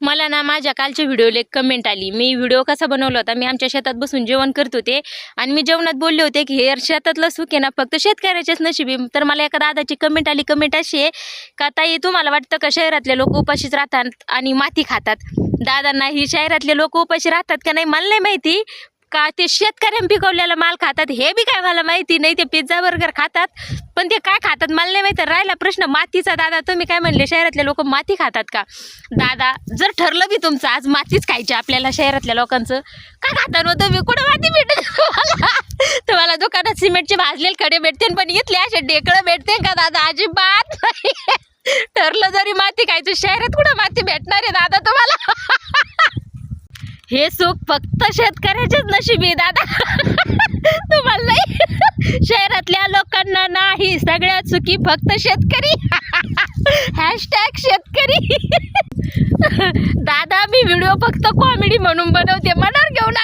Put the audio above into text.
मला ना माझ्या कालच्या व्हिडिओला एक कमेंट आली. मी व्हिडिओ कसा बनवला होता, मी आमच्या शेतात बसून जेवण करत होते आणि मी जेवणात बोलले होते की हे शेतातलं सुख आहे ना फक्त शेतकऱ्याच्याच नशिबी. तर मला एका दादाची कमेंट आली. कमेंट अशी आहे का, ताई तुम्हाला वाटतं का शहरातले लोक उपाशीच राहतात आणि माती खातात? दादांना ही शहरातले लोक उपाशी राहतात का नाही मला नाही माहिती, का ते शेतकऱ्यांनी पिकवलेला माल खातात हे बी काय मला माहिती नाही. ते पिझ्झा बर्गर खातात पण ते काय खातात मला नाही माहिती. राहिला प्रश्न मातीचा, दादा तुम्ही काय म्हणले शहरातले लोक माती खातात का? दादा जर ठरलं बी तुमचं आज मातीच खायची आपल्याला शहरातल्या लोकांचं, काय खाता नव्हतं तुम्ही? कुठं माती भेटते तुम्हाला? दुकानात सिमेंटचे भाजलेले खडे भेटते पण इथले असे ढेकळं भेटते का दादा? अजिबात नाही. ठरलं जरी माती खायचं शहरात कुठं माती भेटणार आहे दादा तुम्हाला? हे सुख फक्त शेतकऱ्याच्याच नशिबी आहे दादा. तुम्हाला नाही, शहरातल्या लोकांना नाही. सगळ्यात सुखी फक्त शेतकरी. हॅशटॅग शेतकरी. दादा मी व्हिडिओ फक्त कॉमेडी म्हणून बनवते, मनावर घेऊ नका.